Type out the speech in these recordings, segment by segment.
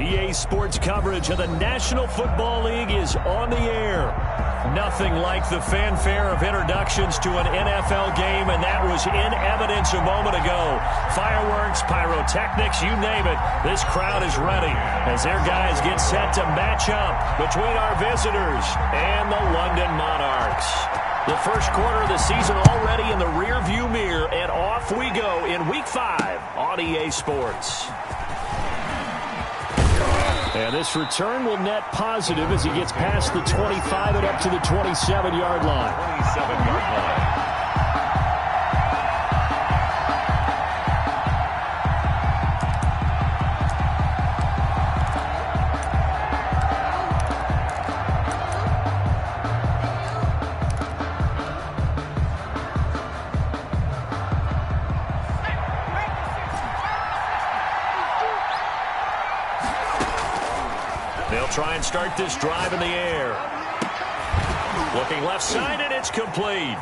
EA Sports coverage of the National Football League is on the air. Nothing like the fanfare of introductions to an NFL game, and that was in evidence a moment ago. Fireworks, pyrotechnics, you name it. This crowd is ready as their guys get set to match up between our visitors and the London Monarchs. The first quarter of the season already in the rearview mirror, and off we go in Week 5 on EA Sports. And this return will net positive as he gets past the 25 and up to the 27-yard line. 27-yard line. They'll try and start this drive in the air. Looking left side, and it's complete.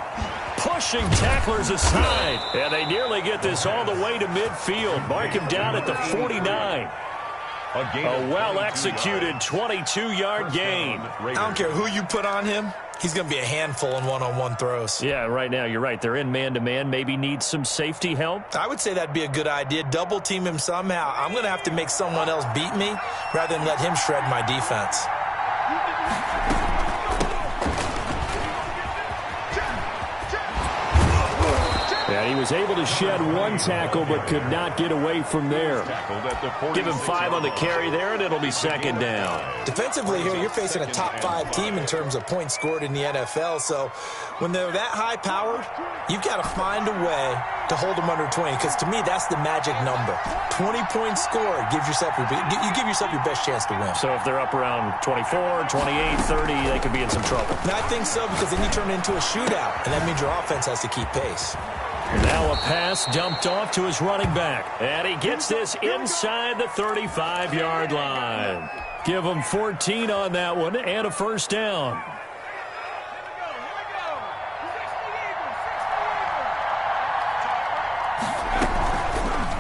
Pushing tacklers aside. And they nearly get this all the way to midfield. Mark him down at the 49. A well-executed 22-yard gain. I don't care who you put on him. He's going to be a handful in one-on-one throws. Yeah, right now, you're right. They're in man-to-man. Maybe need some safety help. I would say that'd be a good idea. Double team him somehow. I'm going to have to make someone else beat me rather than let him shred my defense. Yeah, he was able to shed one tackle but could not get away from there. Give him 5 on the carry there, and it'll be second down. Defensively here, you're facing a top-5 team in terms of points scored in the NFL, so when they're that high-powered, you've got to find a way to hold them under 20, because to me, that's the magic number. 20 points scored, you give yourself your best chance to win. So if they're up around 24, 28, 30, they could be in some trouble. And I think so, because then you turn it into a shootout, and that means your offense has to keep pace. Now a pass dumped off to his running back. And he gets this inside the 35-yard line. Give him 14 on that one and a first down.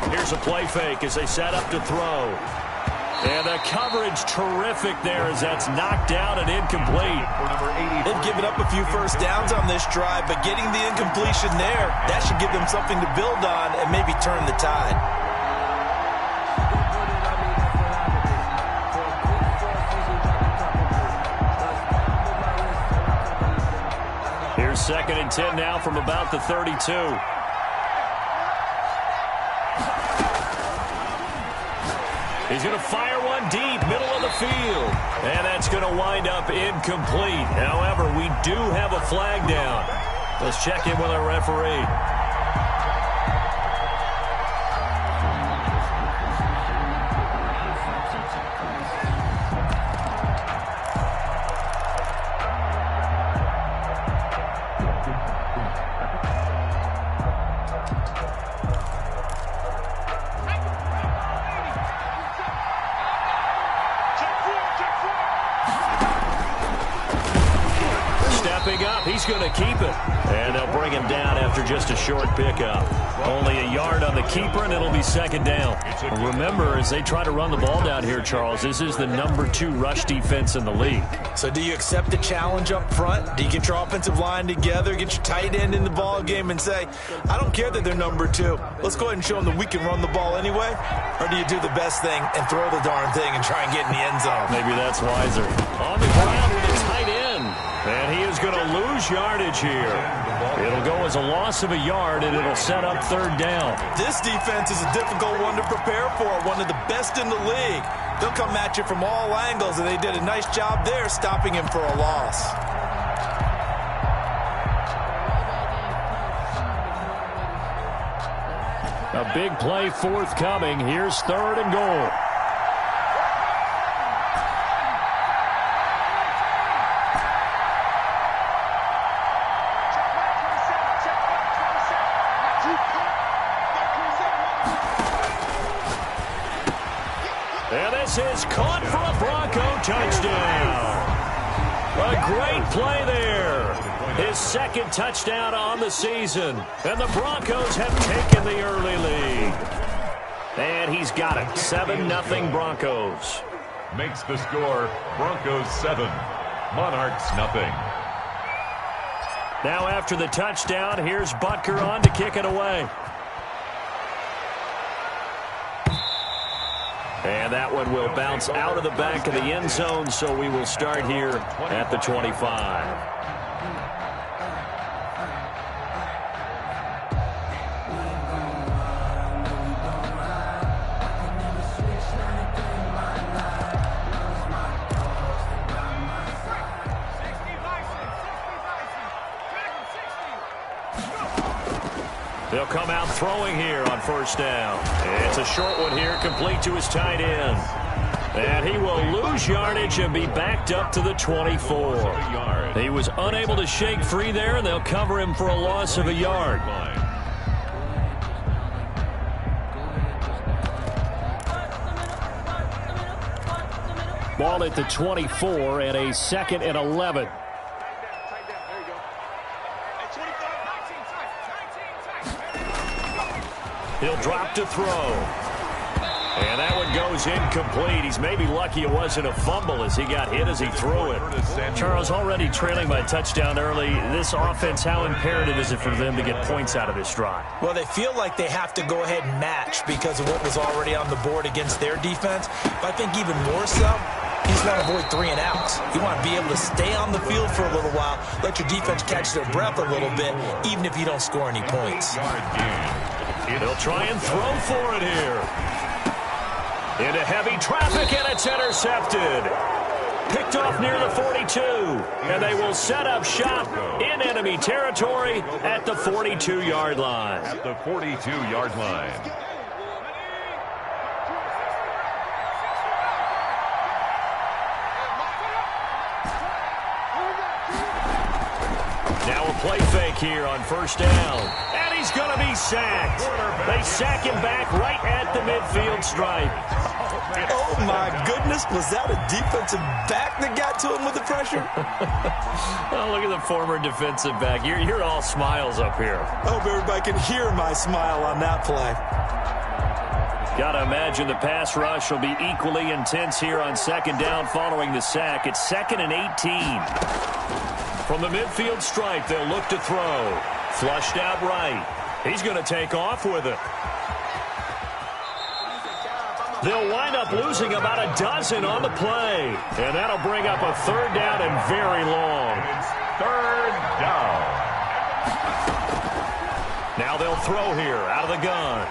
Here's a play fake as they set up to throw. And the coverage terrific there as that's knocked down and incomplete. They've given up a few first downs on this drive, but getting the incompletion there, that should give them something to build on and maybe turn the tide. Here's 2nd and 10 now from about the 32. He's going to fire one deep, middle of the field. And that's going to wind up incomplete. However, we do have a flag down. Let's check in with our referee. He's going to keep it. And they'll bring him down after just a short pickup. Only a yard on the keeper, and it'll be second down. Remember, as they try to run the ball down here, Charles, this is the number 2 rush defense in the league. So do you accept the challenge up front? Do you get your offensive line together, get your tight end in the ball game and say, I don't care that they're number 2. Let's go ahead and show them that we can run the ball anyway? Or do you do the best thing and throw the darn thing and try and get in the end zone? Maybe that's wiser. On the ground with a tight end. And he is going to lose yardage here. It'll go as a loss of a yard, and it'll set up third down. This defense is a difficult one to prepare for, one of the best in the league. They'll come at you from all angles, and they did a nice job there stopping him for a loss. A big play forthcoming. Here's 3rd and goal. And this is caught for a Bronco touchdown. A great play there. His 2nd touchdown on the season. And the Broncos have taken the early lead. And he's got it. 7-0 Broncos. makes the score Broncos 7, Monarchs nothing. Now after the touchdown, here's Butker on to kick it away. And that one will bounce out of the back of the end zone, so we will start here at the 25. They'll come out throwing here on first down. It's a short one here, complete to his tight end. And he will lose yardage and be backed up to the 24. He was unable to shake free there, and they'll cover him for a loss of a yard. Ball at the 24 and a 2nd and 11. He'll drop to throw. And that one goes incomplete. He's maybe lucky it wasn't a fumble as he got hit as he threw it. Charles, already trailing by a touchdown early. This offense, how imperative is it for them to get points out of this drive? Well, they feel like they have to go ahead and match because of what was already on the board against their defense. But I think even more so, you just want to avoid 3 and outs. You want to be able to stay on the field for a little while, let your defense catch their breath a little bit, even if you don't score any points. They'll try and throw for it here. Into heavy traffic, and it's intercepted. Picked off near the 42. And they will set up shop in enemy territory at the 42-yard line. At the 42-yard line. Now a play fake here on first down. He's going to be sacked. They sack him back right at the midfield stripe. Oh, my goodness. Was that a defensive back that got to him with the pressure? Oh, look at the former defensive back. You're all smiles up here. I hope everybody can hear my smile on that play. Got to imagine the pass rush will be equally intense here on second down following the sack. It's 2nd and 18. From the midfield stripe, they'll look to throw. Flushed out right. He's going to take off with it. They'll wind up losing about a dozen on the play. And that'll bring up a 3rd down and very long. It's 3rd down. Now they'll throw here out of the gun.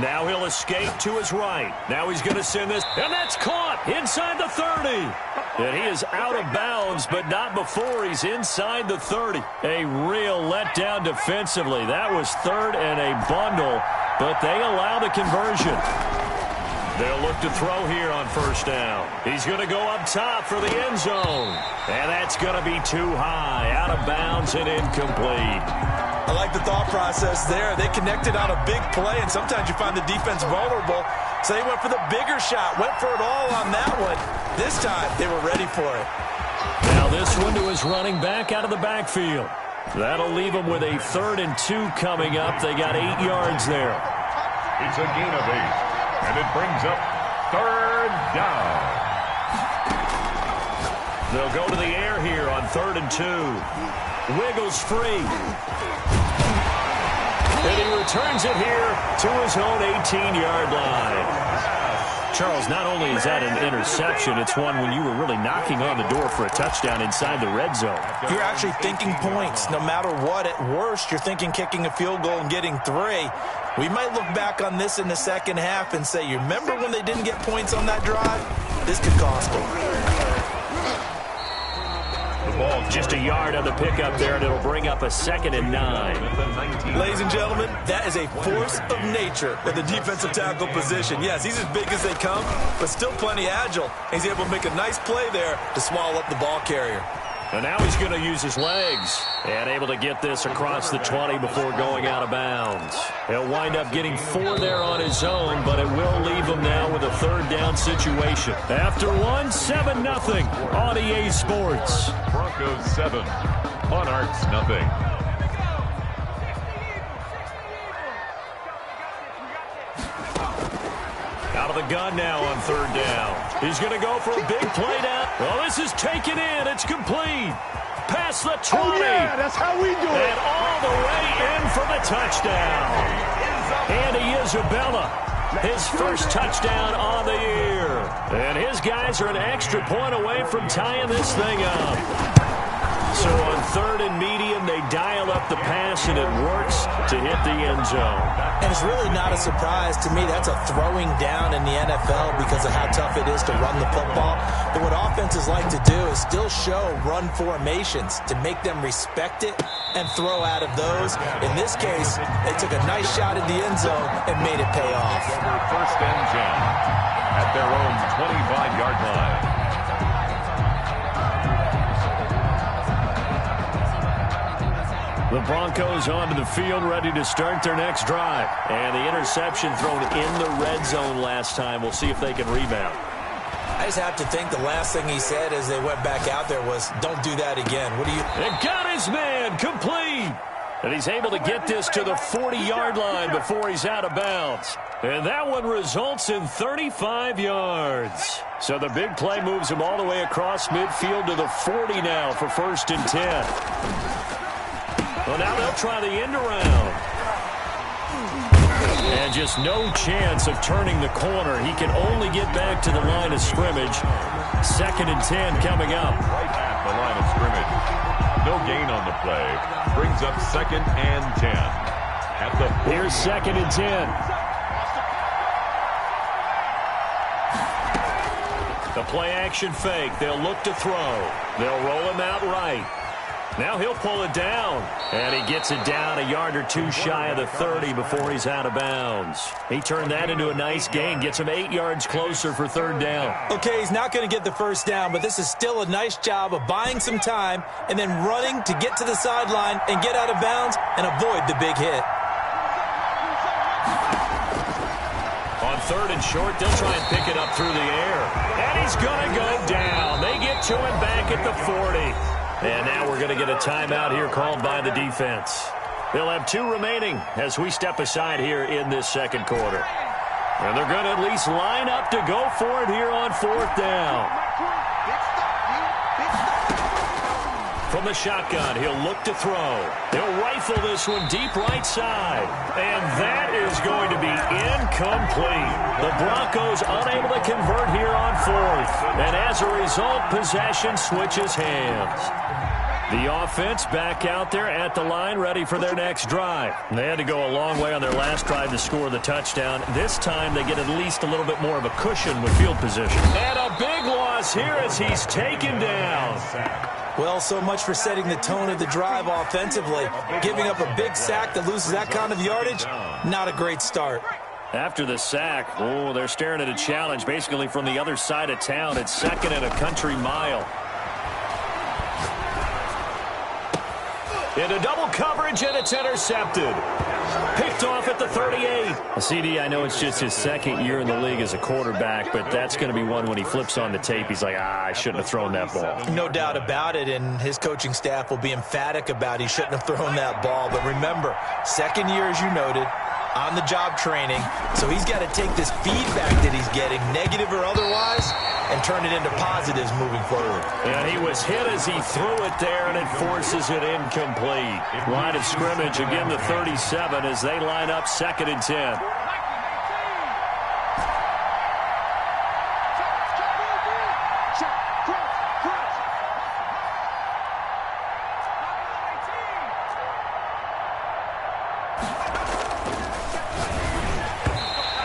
Now he'll escape to his right. Now he's going to send this. And that's caught inside the 30. And he is out of bounds, but not before he's inside the 30. A real letdown defensively. That was 3rd and a bundle, but they allow the conversion. They'll look to throw here on first down. He's going to go up top for the end zone. And that's going to be too high, out of bounds and incomplete. I like the thought process there. They connected on a big play, and sometimes you find the defense vulnerable. So they went for the bigger shot, went for it all on that one. This time, they were ready for it. Now this one to his running back out of the backfield. That'll leave him with a 3rd and 2 coming up. They got 8 yards there. It's a gain of 8, and it brings up 3rd down. They'll go to the air here on 3rd and 2. Wiggles free. And he returns it here to his own 18-yard line. Charles, not only is that an interception, it's one when you were really knocking on the door for a touchdown inside the red zone. You're actually thinking points. No matter what, at worst, you're thinking kicking a field goal and getting 3. We might look back on this in the second half and say, you remember when they didn't get points on that drive? This could cost them. Ball just a yard on the pickup there, and it'll bring up a 2nd and 9. Ladies and gentlemen, that is a force of nature at the defensive tackle position. Yes, he's as big as they come, but still plenty agile. He's able to make a nice play there to swallow up the ball carrier. And now he's going to use his legs and able to get this across the 20 before going out of bounds. He'll wind up getting 4 there on his own, but it will leave him now with a 3rd down situation. After 1, 7-0 on EA Sports. Broncos 7, Monarchs nothing. Out of the gun now on third down. He's going to go for a big play down. Well, this is taken in. It's complete. Past the 20. Oh, yeah, that's how we do it. And all the way in for the touchdown. Andy Isabella, his first touchdown on the year. And his guys are an extra point away from tying this thing up. So on third and medium, they dial up the pass, and it works to hit the end zone. And it's really not a surprise to me. That's a throwing down in the NFL because of how tough it is to run the football. But what offenses like to do is still show run formations to make them respect it and throw out of those. In this case, they took a nice shot at the end zone and made it pay off. First and 10 at their own 25-yard line. The Broncos onto the field, ready to start their next drive. And the interception thrown in the red zone last time. We'll see if they can rebound. I just have to think the last thing he said as they went back out there was, don't do that again. What do you... And got his man complete. And he's able to get this to the 40-yard line before he's out of bounds. And that one results in 35 yards. So the big play moves him all the way across midfield to the 40 now for first and 10. Well, now they'll try the end around. And just no chance of turning the corner. He can only get back to the line of scrimmage. Second and 10 coming up. Right at the line of scrimmage. No gain on the play. Brings up second and 10. At the Here's second and 10. The play action fake. They'll look to throw. They'll roll him out right. Now he'll pull it down, and he gets it down a yard or two shy of the 30 before he's out of bounds. He turned that into a nice gain, gets him 8 yards closer for third down. Okay, he's not going to get the first down, but this is still a nice job of buying some time and then running to get to the sideline and get out of bounds and avoid the big hit. On third and short, they'll try and pick it up through the air. And he's going to go down. They get to him back at the 40. And now we're going to get a timeout here called by the defense. They'll have 2 remaining as we step aside here in this second quarter. And they're going to at least line up to go for it here on fourth down. From the shotgun, he'll look to throw. He'll rifle this one deep right side. And that is going to be incomplete. The Broncos unable to convert here on fourth. And as a result, possession switches hands. The offense back out there at the line, ready for their next drive. They had to go a long way on their last drive to score the touchdown. This time they get at least a little bit more of a cushion with field position. And a big loss here as he's taken down. Well, so much for setting the tone of the drive offensively. Giving up a big sack that loses that kind of yardage, not a great start. After the sack, they're staring at a challenge basically from the other side of town. It's second and a country mile. Into double coverage, and it's intercepted. Picked off at the 38. CD, I know it's just his second year in the league as a quarterback, but that's going to be one when he flips on the tape. He's like, I shouldn't have thrown that ball. No doubt about it, and his coaching staff will be emphatic about he shouldn't have thrown that ball. But remember, second year, as you noted, on-the-job training. So he's got to take this feedback that he's getting, negative or otherwise, and turn it into positives moving forward. And he was hit as he threw it there, and it forces it incomplete. Line of scrimmage, again the 37 as they line up second and 10.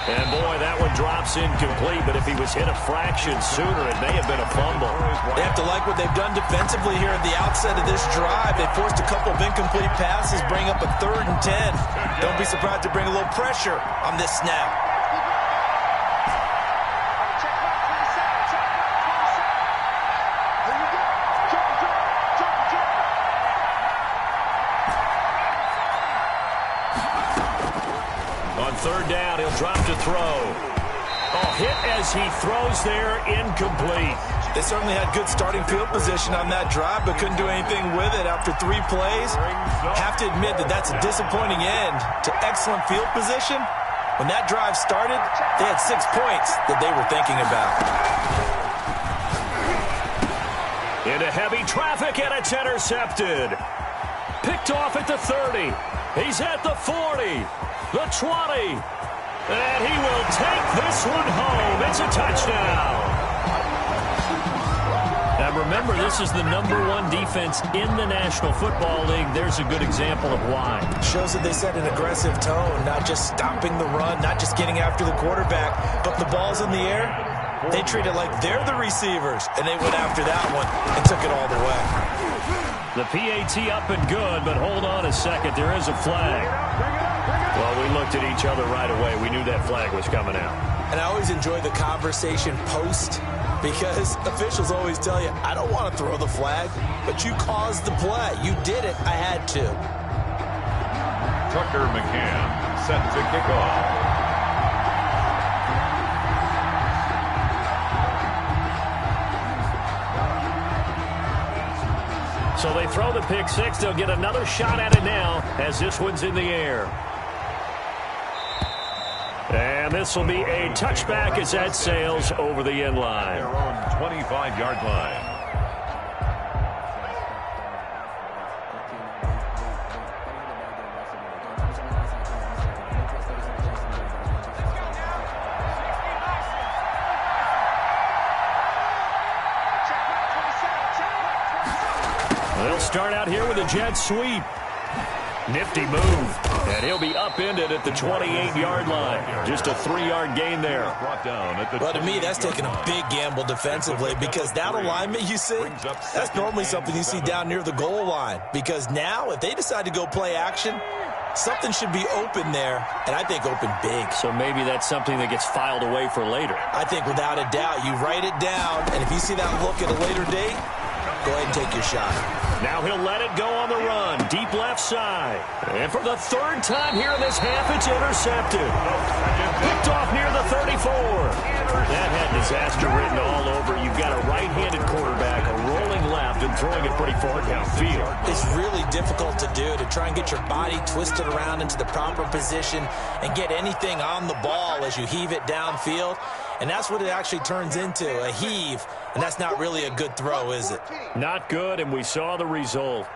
And boy, that one drops incomplete, but if he was hit a fraction sooner, it may have been a fumble. They have to like what they've done defensively here at the outset of this drive. They forced a couple of incomplete passes, bring up a third and 10. Don't be surprised to bring a little pressure on this snap. Third down, he'll drop to throw. Hit as he throws there, incomplete. They certainly had good starting field position on that drive, but couldn't do anything with it after 3 plays. Have to admit that that's a disappointing end to excellent field position When that drive started, they had 6 points that they were thinking about. Into heavy traffic, and it's intercepted. Picked off at the 30. He's at the 40. The 20. And he will take this one home. It's a touchdown. Now remember, this is the #1 defense in the National Football League. There's a good example of why. Shows that they set an aggressive tone, not just stopping the run, not just getting after the quarterback, but the ball's in the air. They treat it like they're the receivers, and they went after that one and took it all the way. The PAT up and good, but hold on a second. There is a flag. Well, we looked at each other right away. We knew that flag was coming out. And I always enjoy the conversation post, because officials always tell you, I don't want to throw the flag, but you caused the play. You did it. I had to. Tucker McCann set to kick off. So they throw the pick six. They'll get another shot at it now as this one's in the air. And this will be a touchback as that sails over the end line. Their own 25-yard line. They'll start out here with a jet sweep. Nifty move. And he'll be upended at the 28-yard line. Just a 3-yard gain there. Well, to me, that's taking a big gamble defensively, because that alignment you see, that's normally something you see down near the goal line. Because now, if they decide to go play action, something should be open there, and I think open big. So maybe that's something that gets filed away for later. I think without a doubt, you write it down, and if you see that look at a later date, go ahead and take your shot. Now he'll let it go on the run. Deep left side. And for the 3rd time here in this half, it's intercepted. Picked off near the 34. That had disaster written all over. You've got a right-handed quarterback, a rolling left, and throwing it pretty far downfield. It's really difficult to do, to try and get your body twisted around into the proper position and get anything on the ball as you heave it downfield. And that's what it actually turns into, a heave. And that's not really a good throw, is it? Not good, and we saw the result.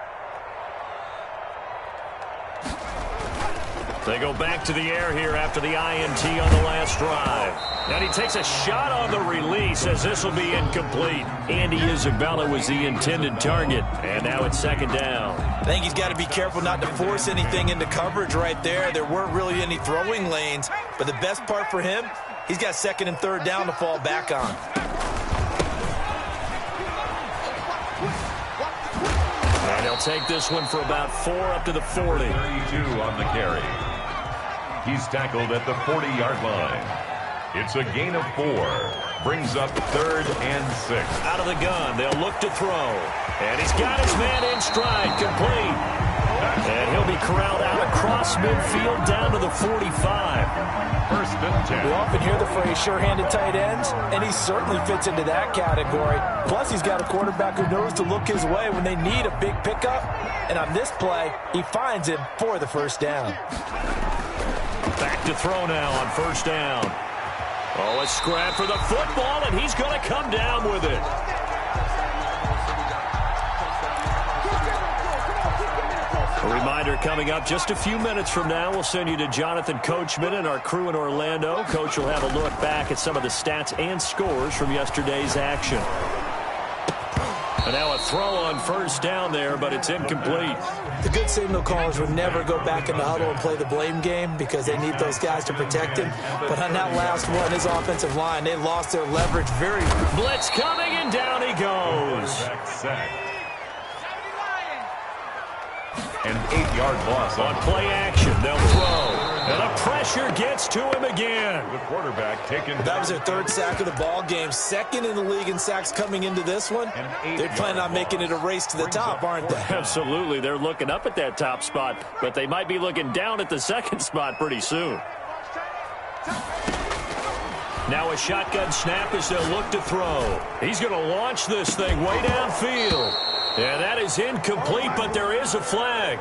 They go back to the air here after the INT on the last drive. And he takes a shot on the release as this will be incomplete. Andy Isabella was the intended target. And now it's 2nd down. I think he's got to be careful not to force anything into coverage right there. There weren't really any throwing lanes. But the best part for him, he's got 2nd and 3rd down to fall back on. And he'll take this one for about 4 up to the 40. 32 on the carry. He's tackled at the 40-yard line. It's a gain of 4. Brings up 3rd and 6. Out of the gun, they'll look to throw. And he's got his man in stride, complete. And he'll be corralled out across midfield down to the 45. 1st and 10. We often hear the phrase sure-handed tight ends, and he certainly fits into that category. Plus, he's got a quarterback who knows to look his way when they need a big pickup. And on this play, he finds him for the 1st down. Back to throw now on 1st down. Oh, a scrap for the football, and he's going to come down with it. A reminder coming up just a few minutes from now, we'll send you to Jonathan Coachman and our crew in Orlando. Coach will have a look back at some of the stats and scores from yesterday's action. And now a throw on 1st down there, but it's incomplete. The good signal callers would never go back in the huddle and play the blame game because they need those guys to protect him. But on that last one, his offensive line, they lost their leverage very. Blitz coming, and down he goes. An 8-yard loss on play action. They'll throw. And the pressure gets to him again. The quarterback taken. That was their 3rd sack of the ball game. 2nd in the league in sacks coming into this one. They're planning on making it a race to the top, aren't they? Absolutely. They're looking up at that top spot, but they might be looking down at the 2nd spot pretty soon. Now a shotgun snap as they'll look to throw. He's going to launch this thing way downfield. And that is incomplete, but there is a flag.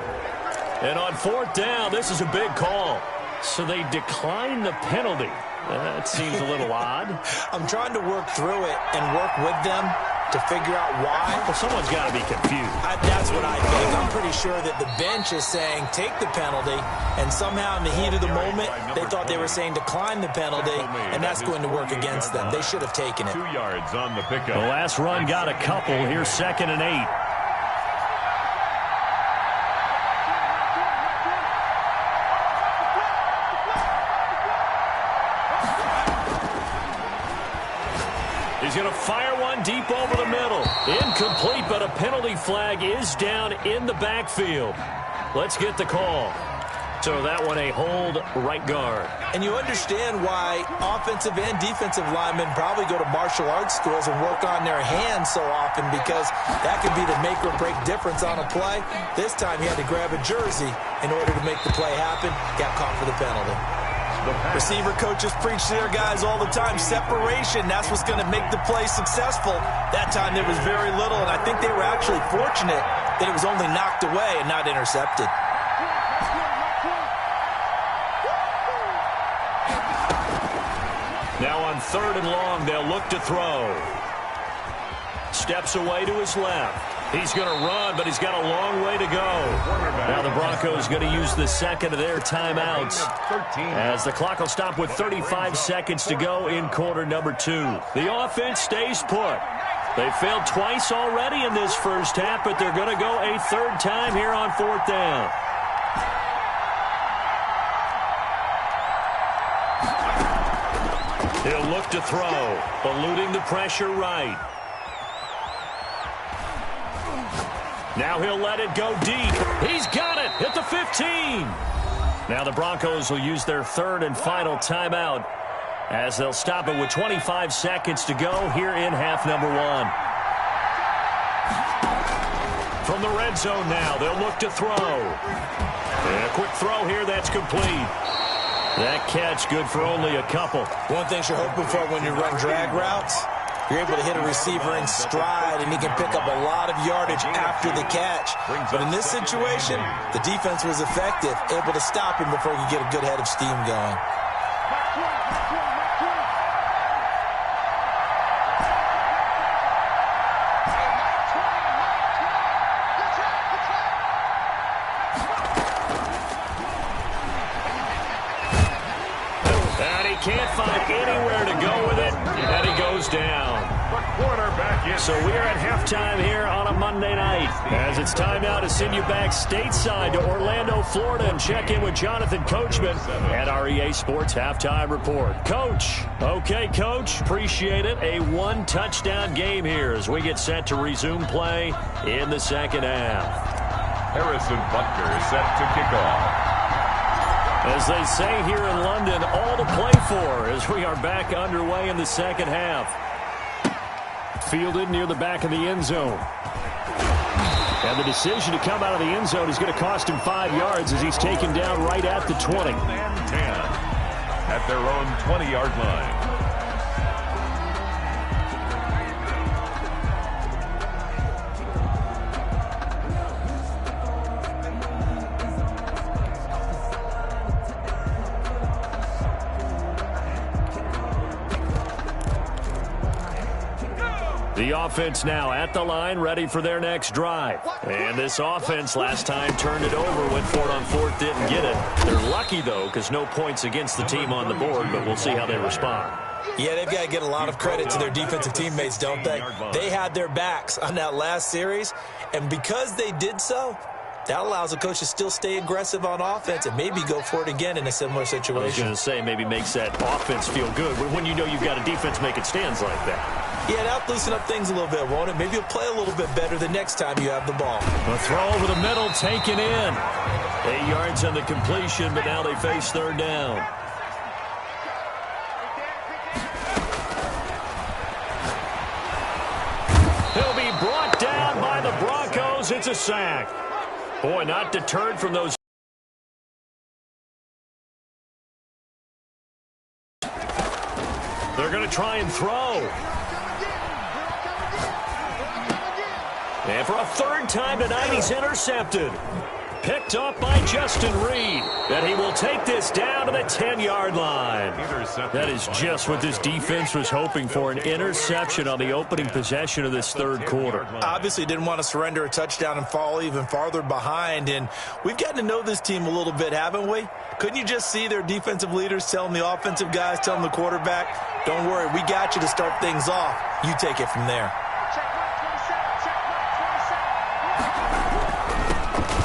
And on 4th down, this is a big call. So they decline the penalty. That seems a little odd. I'm trying to work through it and work with them to figure out why. Well, someone's got to be confused. That's what I think. I'm pretty sure that the bench is saying take the penalty, and somehow in the heat of the moment, they thought they were saying decline the penalty, and that's going to work against them. They should have taken it. 2 yards on the pickup. The last run got a couple. Here's 2nd and 8. He's going to fire one deep over the middle. Incomplete, but a penalty flag is down in the backfield. Let's get the call. So that one a hold right guard. And you understand why offensive and defensive linemen probably go to martial arts schools and work on their hands so often, because that could be the make or break difference on a play. This time he had to grab a jersey in order to make the play happen. Got caught for the penalty. Receiver coaches preach to their guys all the time. Separation, that's what's going to make the play successful. That time there was very little, and I think they were actually fortunate that it was only knocked away and not intercepted. Now on 3rd and long, they'll look to throw. Steps away to his left. He's going to run, but he's got a long way to go. Now the Broncos going to use the second of their timeouts, as the clock will stop with 35 seconds to go in quarter number 2. The offense stays put. They failed twice already in this first half, but they're going to go a 3rd time here on 4th down. He'll look to throw, eluding the pressure right. Now he'll let it go deep. He's got it at the 15. Now the Broncos will use their 3rd and final timeout, as they'll stop it with 25 seconds to go here in half number 1. From the red zone now, they'll look to throw. And a quick throw here, that's complete. That catch good for only a couple. One thing you're hoping for when you run drag routes, you're able to hit a receiver in stride, and he can pick up a lot of yardage after the catch. But in this situation, the defense was effective, able to stop him before he could get a good head of steam going. Can't find anywhere to go with it, and he goes down. So we are at halftime here on a Monday night, as it's time now to send you back stateside to Orlando, Florida, and check in with Jonathan Coachman at our EA Sports Halftime Report. Coach. Okay, Coach. Appreciate it. A 1-touchdown game here as we get set to resume play in the second half. Harrison Butker is set to kick off. As they say here in London, all to play for as we are back underway in the second half. Fielded near the back of the end zone. And the decision to come out of the end zone is going to cost him 5 yards as he's taken down right at the 20. 10 at their own 20-yard line. The offense now at the line, ready for their next drive. And this offense last time turned it over, went for it on 4th, didn't get it. They're lucky, though, because no points against the team on the board, but we'll see how they respond. Yeah, they've got to get a lot of credit to their defensive teammates, don't they? They had their backs on that last series, and because they did so, that allows the coach to still stay aggressive on offense and maybe go for it again in a similar situation. I was going to say, maybe makes that offense feel good when you know you've got a defense making stands like that. Yeah, that'll loosen up things a little bit, won't it? Maybe you'll play a little bit better the next time you have the ball. A throw over the middle, taken in. 8 yards on the completion, but now they face 3rd down. He'll be brought down by the Broncos. It's a sack. Boy, not deterred from those. They're going to try and throw. And for a 3rd time tonight, he's intercepted. picked off by Justin Reed. And he will take this down to the 10-yard line. That is just what this defense was hoping for, an interception on the opening possession of this third quarter. Obviously didn't want to surrender a touchdown and fall even farther behind. And we've gotten to know this team a little bit, haven't we? Couldn't you just see their defensive leaders telling the offensive guys, telling the quarterback, don't worry, we got you to start things off. You take it from there.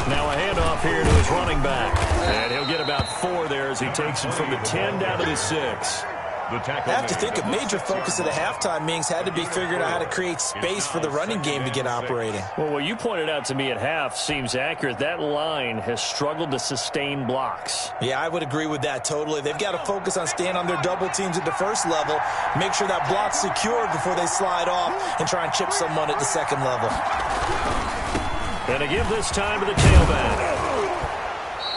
Now a handoff here to his running back. And he'll get about 4 there as he takes it from the 10 down to the 6. I have to think a major focus of the halftime meetings had to be figuring out how to create space for the running game to get operating. Well, what you pointed out to me at half seems accurate. That line has struggled to sustain blocks. Yeah, I would agree with that totally. They've got to focus on staying on their double teams at the first level, make sure that block's secured before they slide off and try and chip someone at the second level. And to give this time to the tailback.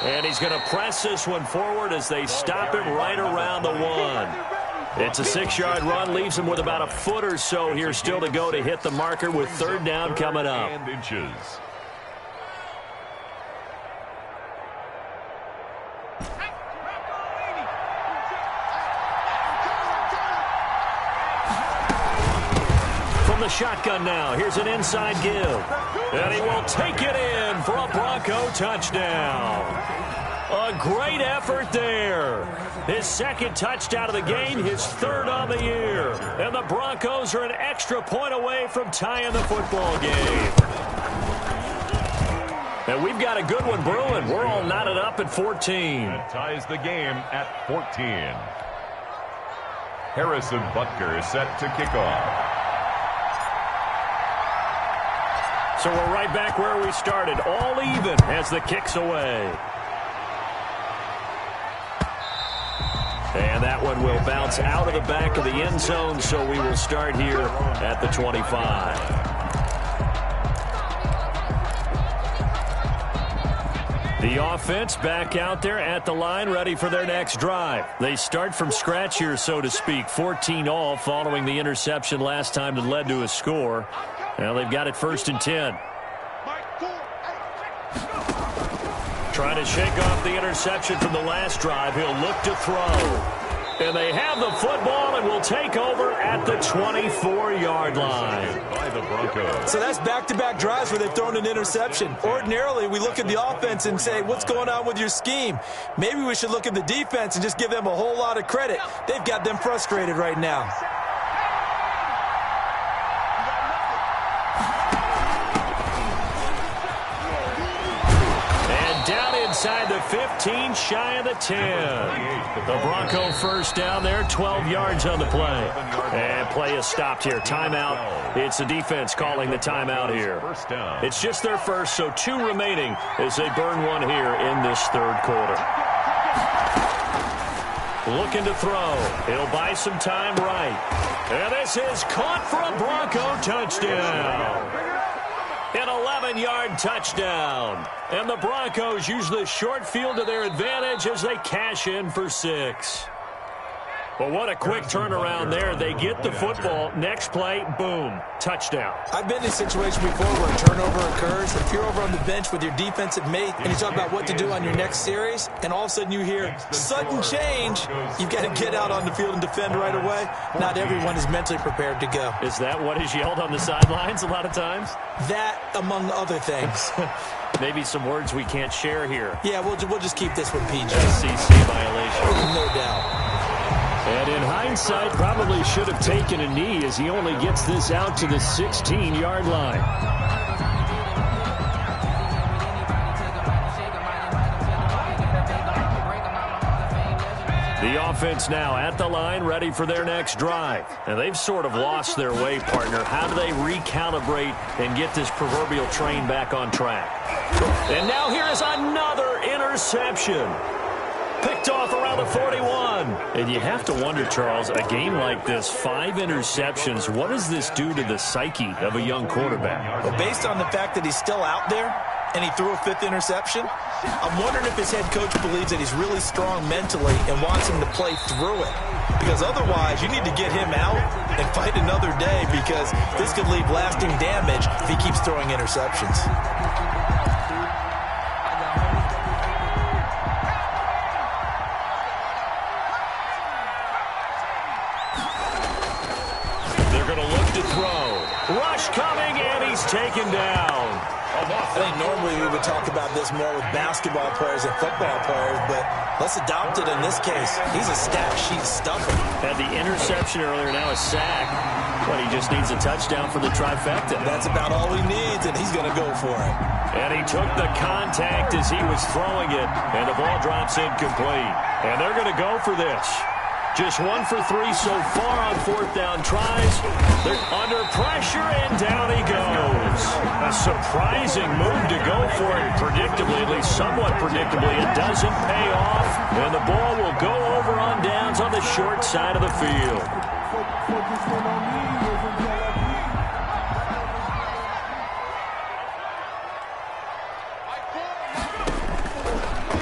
And he's going to press this one forward as they stop it right around the 1. It's a 6-yard run, leaves him with about a foot or so here still to go to hit the marker with third down coming up. From the shotgun now, here's an inside give. And he will take it in for a Bronco touchdown. A great effort there. His second touchdown of the game, his third on the year. And the Broncos are an extra point away from tying the football game. And we've got a good one brewing. We're all knotted up at 14. That ties the game at 14. Harrison Butker set to kick off. So we're right back where we started, all even as the kick's away. And that one will bounce out of the back of the end zone, so we will start here at the 25. The offense back out there at the line, ready for their next drive. They start from scratch here, so to speak, 14-all following the interception last time that led to a score. Now they've got it 1st and 10. Trying to shake off the interception from the last drive. He'll look to throw. And they have the football and will take over at the 24-yard line. By the Broncos. So that's back-to-back drives where they've thrown an interception. Ordinarily, we look at the offense and say, what's going on with your scheme? Maybe we should look at the defense and just give them a whole lot of credit. They've got them frustrated right now. Inside the 15, shy of the 10. The Bronco first down there, 12 yards on the play. And play is stopped here. Timeout. It's the defense calling the timeout here. It's just their first, so 2 remaining as they burn one here in this third quarter. Looking to throw. He'll buy some time right. And this is caught for a Bronco touchdown. An 11-yard touchdown. And the Broncos use the short field to their advantage as they cash in for 6. But what a quick turnaround there. They get the football. Next play, boom, touchdown. I've been in a situation before where a turnover occurs. If you're over on the bench with your defensive mate and you talk about what to do on your next series, and all of a sudden you hear sudden change, you've got to get out on the field and defend right away. Not everyone is mentally prepared to go. Is that what is yelled on the sidelines a lot of times? That, among other things. Maybe some words we can't share here. Yeah, we'll just keep this one PG. SEC violation. No doubt. And in hindsight, probably should have taken a knee as he only gets this out to the 16-yard line. The offense now at the line, ready for their next drive. And they've sort of lost their way, partner. How do they recalibrate and get this proverbial train back on track? And now here is another interception. Picked off around the 41. And you have to wonder, Charles, a game like this, 5 interceptions, what does this do to the psyche of a young quarterback? Well, based on the fact that he's still out there and he threw a 5th interception, I'm wondering if his head coach believes that he's really strong mentally and wants him to play through it. Because otherwise, you need to get him out and fight another day, because this could leave lasting damage if he keeps throwing interceptions. taken down. I think normally we would talk about this more with basketball players and football players, but let's adopt it in this case. He's a stat sheet stuffer. Had the interception earlier, now a sack. But he just needs a touchdown for the trifecta. That's about all he needs, and he's going to go for it. And he took the contact as he was throwing it, and the ball drops incomplete. And they're going to go for this. Just 1 for 3 so far on fourth down tries. They're under pressure, and down he goes. A surprising move to go for it. Predictably, at least somewhat predictably, it doesn't pay off. And the ball will go over on downs on the short side of the field.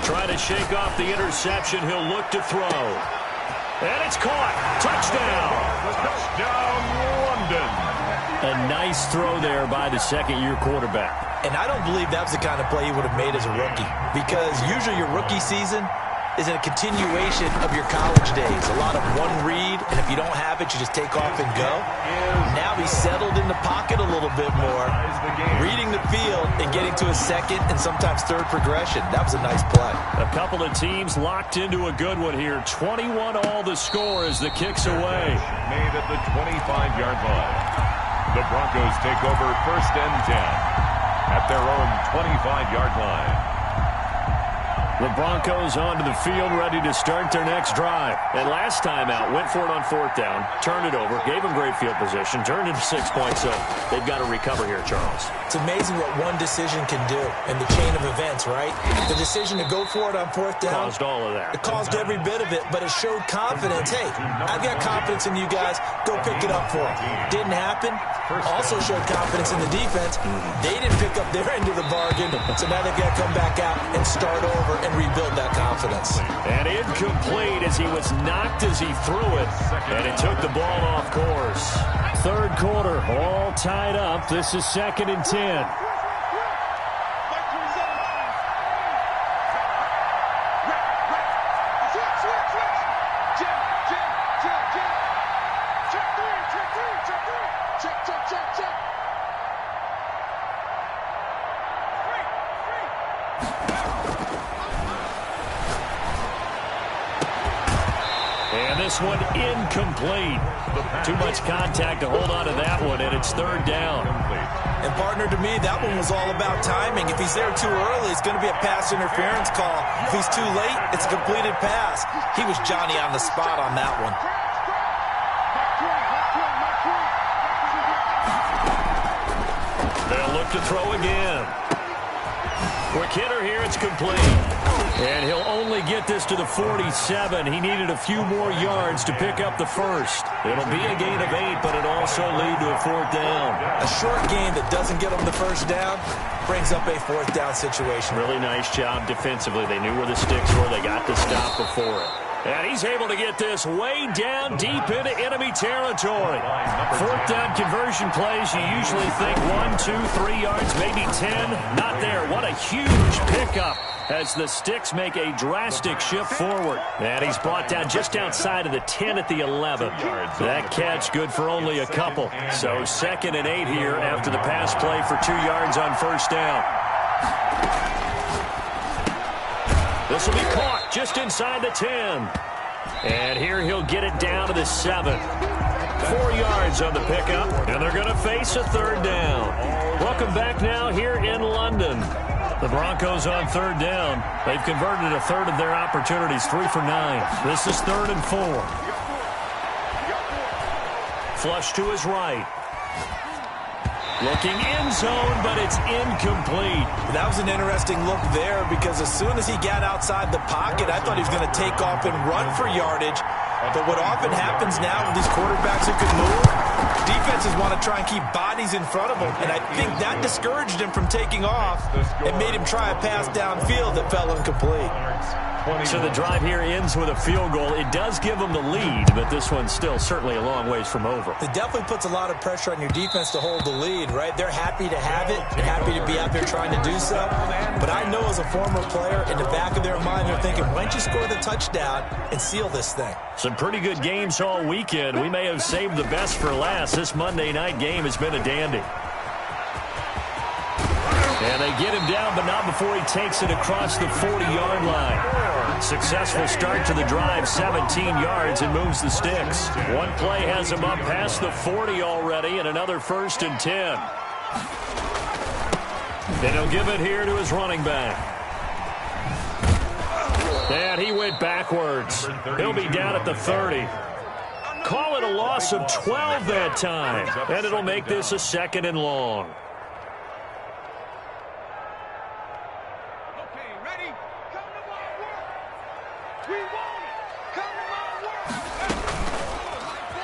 Trying to shake off the interception. He'll look to throw. And it's caught. Touchdown. Touchdown, London. A nice throw there by the second-year quarterback. And I don't believe that was the kind of play he would have made as a rookie, because usually your rookie season is a continuation of your college days. A lot of one read, and if you don't have it, you just take off and go. Now he's settled in the pocket a little bit more, reading the field and getting to a second and sometimes third progression. That was a nice play. A couple of teams locked into a good one here. 21 all the score as the kick's away. Made at the 25-yard line. The Broncos take over 1st and 10 at their own 25-yard line. The Broncos onto the field, ready to start their next drive. And last time out, went for it on fourth down, turned it over, gave them great field position, turned it to 6 points, so they've got to recover here, Charles. It's amazing what one decision can do in the chain of events, right? The decision to go for it on fourth down caused all of that. It caused every bit of it, but it showed confidence. Hey, I've got confidence in you guys. Go pick it up for it. Didn't happen. Also showed confidence in the defense. They didn't pick up their end of the bargain, so now they've got to come back out and start over and rebuild that confidence. And incomplete as he was knocked as he threw it, and it took the ball off course. Third quarter, all tied up. This is 2nd and 10. This one incomplete. Too much contact to hold on to that one, and it's 3rd down. And partner, to me, that one was all about timing. If he's there too early, it's going to be a pass interference call. If he's too late, it's a completed pass. He was Johnny on the spot on that one. They'll look to throw again. Quick hitter here, it's complete. And he'll only get this to the 47. He needed a few more yards to pick up the first. It'll be a gain of 8, but it'll also lead to a 4th down. A short gain that doesn't get him the first down brings up a 4th down situation. Really nice job defensively. They knew where the sticks were. They got the stop before it. And he's able to get this way down deep into enemy territory. 4th down conversion plays, you usually think 1, 2, 3 yards, maybe 10. Not there. What a huge pickup as the sticks make a drastic shift forward. And he's brought down just outside of the 10 at the 11. That catch good for only a couple. So 2nd and 8 here after the pass play for 2 yards on 1st down. This will be caught just inside the 10. And here he'll get it down to the 7. 4 yards on the pickup, and they're going to face a 3rd down. Welcome back now here in London. The Broncos on 3rd down. They've converted a third of their opportunities, 3 for 9. This is 3rd and 4. Flush to his right. Looking end zone, but it's incomplete. That was an interesting look there, because as soon as he got outside the pocket, I thought he was going to take off and run for yardage. But what often happens now with these quarterbacks who can move, defenses want to try and keep bodies in front of them, and I think that discouraged him from taking off and made him try a pass downfield that fell incomplete. So the drive here ends with a field goal. It does give them the lead, but this one's still certainly a long ways from over. It definitely puts a lot of pressure on your defense to hold the lead, right? They're happy to have it. They're happy to be out there trying to do so. But I know as a former player, in the back of their mind, they're thinking, why don't you score the touchdown and seal this thing? Some pretty good games all weekend. We may have saved the best for last. This Monday night game has been a dandy. And they get him down, but not before he takes it across the 40-yard line. Successful start to the drive, 17 yards, and moves the sticks. One play has him up past the 40 already, and another 1st and 10. And he'll give it here to his running back. And he went backwards. He'll be down at the 30. Call it a loss of 12 that time, and it'll make this a 2nd and long.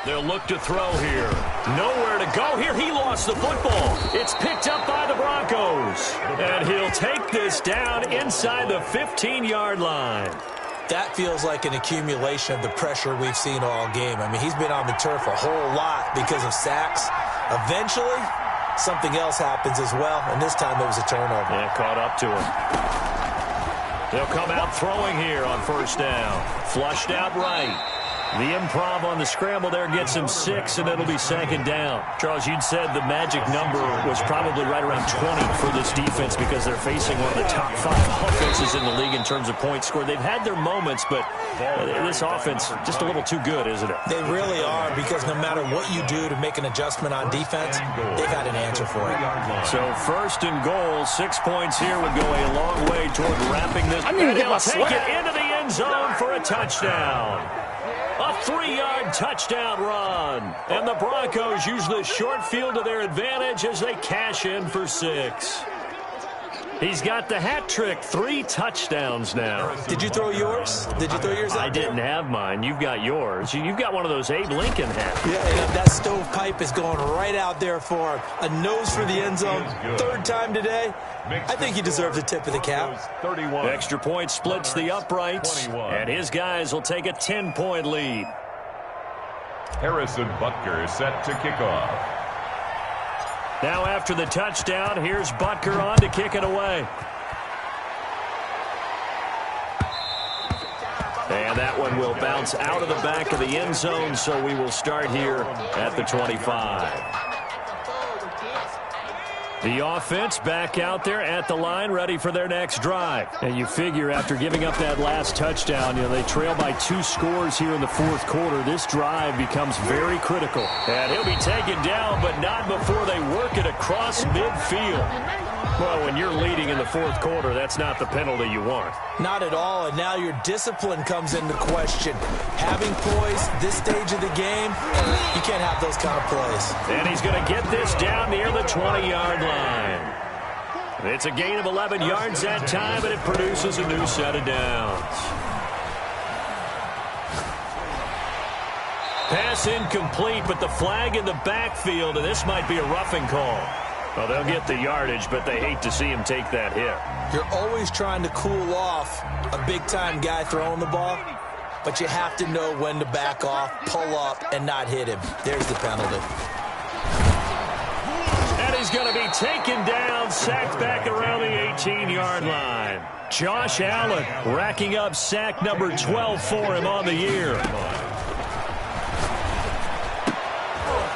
They'll look to throw here. Nowhere to go here. He lost the football. It's picked up by the Broncos. And he'll take this down inside the 15-yard line. That feels like an accumulation of the pressure we've seen all game. I mean, he's been on the turf a whole lot because of sacks. Eventually, something else happens as well, and this time it was a turnover. Yeah, caught up to him. They'll come out throwing here on 1st down. Flushed out right. The improv on the scramble there gets him 6, and it'll be 2nd down. Charles, you'd said the magic number was probably right around 20 for this defense because they're facing one of the top 5 offenses in the league in terms of points scored. They've had their moments, but this offense just a little too good, isn't it? They really are, because no matter what you do to make an adjustment on defense, they've had an answer for it. So 1st and goal, 6 points here would go a long way toward wrapping this. And he'll take it into the end zone for a touchdown. A 3-yard touchdown run. And the Broncos use the short field to their advantage as they cash in for 6. He's got the hat trick, 3 touchdowns now. Did you throw yours? Did you throw yours out I didn't have mine. You've got yours. You've got one of those Abe Lincoln hats. Yeah, that stovepipe is going right out there for him. A nose for the end zone. 3rd time today. I think he deserves a tip of the cap. 31. Extra point splits the uprights, 21. and his guys will take a 10-point lead. Harrison Butker set to kick off. Now after the touchdown, here's Butker on to kick it away. And that one will bounce out of the back of the end zone, so we will start here at the 25. The offense back out there at the line, ready for their next drive. And you figure after giving up that last touchdown, they trail by 2 scores here in the 4th quarter. This drive becomes very critical. And he'll be taken down, but not before they work it across midfield. Well, when you're leading in the 4th quarter, that's not the penalty you want. Not at all, and now your discipline comes into question. Having poise this stage of the game, you can't have those kind of plays. And he's going to get this down near the 20-yard line. It's a gain of 11 yards that time, and it produces a new set of downs. Pass incomplete, but the flag in the backfield, and this might be a roughing call. Well, they'll get the yardage, but they hate to see him take that hit. You're always trying to cool off a big-time guy throwing the ball, but you have to know when to back off, pull up, and not hit him. There's the penalty. And he's going to be taken down, sacked back around the 18-yard line. Josh Allen racking up sack number 12 for him on the year.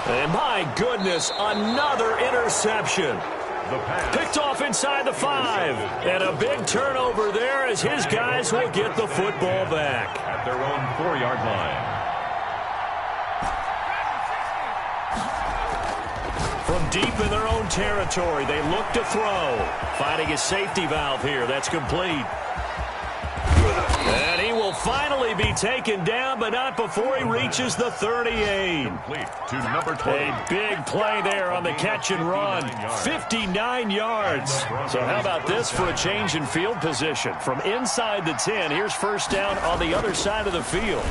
And my goodness, another interception. Picked off inside the 5. And a big turnover there as his guys will get the football back. At their own 4-yard line. From deep in their own territory, they look to throw. Finding a safety valve here. That's complete. And he will finally be taken down, but not before he reaches the 38. Complete to number 20. A big play there on the catch and run. 59 yards. So how about this for a change in field position? From inside the 10, here's 1st down on the other side of the field.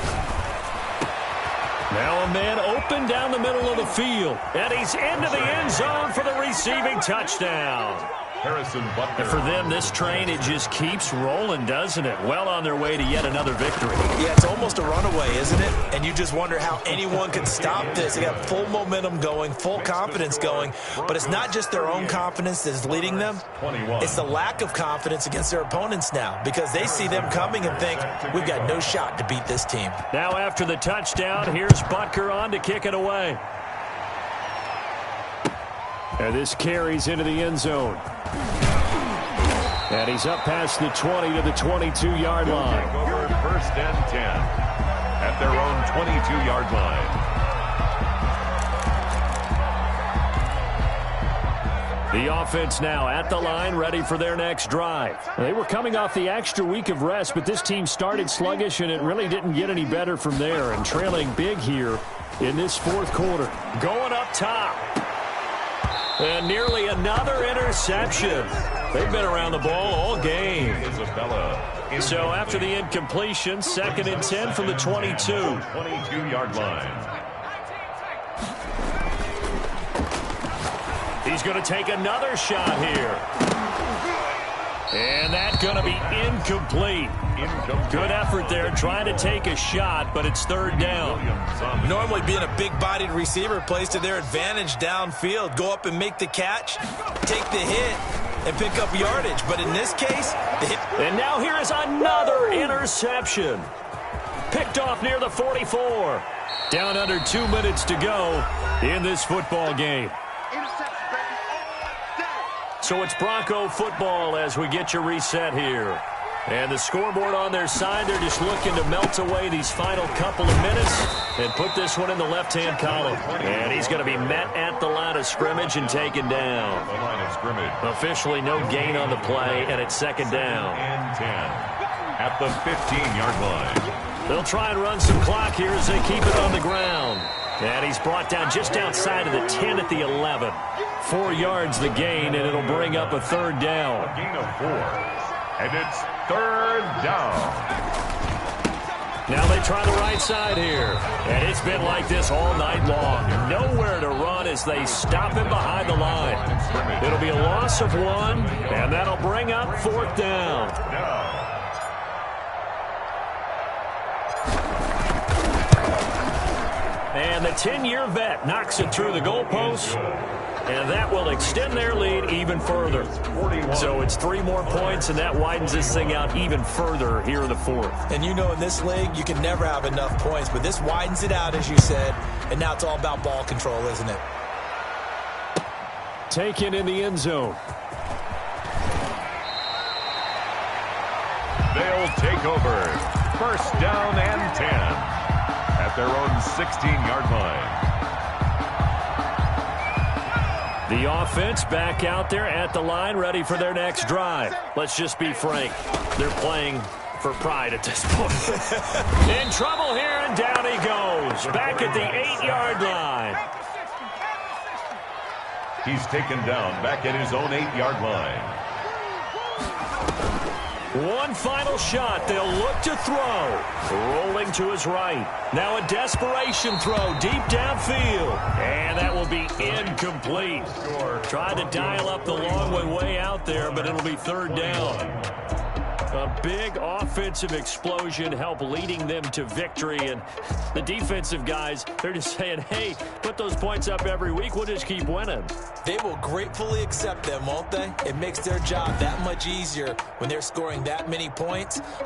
Now a man open down the middle of the field. And he's into the end zone for the receiving touchdown. Harrison Butker. And for them, this train, it just keeps rolling, doesn't it? Well on their way to yet another victory. Yeah, it's almost a runaway, isn't it? And you just wonder how anyone could stop this. They got full momentum going, full confidence going. But it's not just their own confidence that is leading them. 21. It's the lack of confidence against their opponents now, because they see them coming and think, we've got no shot to beat this team. Now after the touchdown, here's Butker on to kick it away. And this carries into the end zone. And he's up past the 20 to the 22-yard line. Over 1st and 10 at their own 22-yard line. The offense now at the line, ready for their next drive. They were coming off the extra week of rest, but this team started sluggish, and it really didn't get any better from there, and trailing big here in this fourth quarter. Going up top. And nearly another interception. They've been around the ball all game. So after the incompletion, 2nd and 10 from the 22. 22-yard line. He's going to take another shot here. And that's going to be incomplete. Good effort there trying to take a shot, but it's 3rd down. Normally being a big-bodied receiver plays to their advantage downfield. Go up and make the catch, take the hit, and pick up yardage. But in this case, the hit. And now here is another interception. Picked off near the 44. Down under 2 minutes to go in this football game. So it's Bronco football as we get you reset here. And the scoreboard on their side, they're just looking to melt away these final couple of minutes and put this one in the left-hand column. And he's going to be met at the line of scrimmage and taken down. The line of scrimmage. Officially no gain on the play, and it's 2nd down. And 10 at the 15-yard line. They'll try and run some clock here as they keep it on the ground. And he's brought down just outside of the 10 at the 11. 4 yards the gain, and it'll bring up a 3rd down. A gain of 4. And it's 3rd down. Now they try the right side here. And it's been like this all night long. Nowhere to run as they stop him behind the line. It'll be a loss of 1, and that'll bring up 4th down. And the 10-year vet knocks it through the goalpost. And that will extend their lead even further. So it's 3 more points, and that widens this thing out even further here in the 4th. And you know in this league, you can never have enough points. But this widens it out, as you said. And now it's all about ball control, isn't it? Taken in the end zone. They'll take over. 1st down and 10 at their own 16-yard line. The offense back out there at the line, ready for their next drive. Let's just be frank. They're playing for pride at this point. In trouble here, and down he goes. Back at the 8-yard line. He's taken down back at his own 8-yard line. One final shot. They'll look to throw. Rolling to his right. Now a desperation throw deep downfield. And that will be incomplete. Tried to dial up the long way out there, but it'll be 3rd down. A big offensive explosion helped leading them to victory. And the defensive guys, they're just saying, hey, put those points up every week. We'll just keep winning. They will gratefully accept them, won't they? It makes their job that much easier when they're scoring that many points.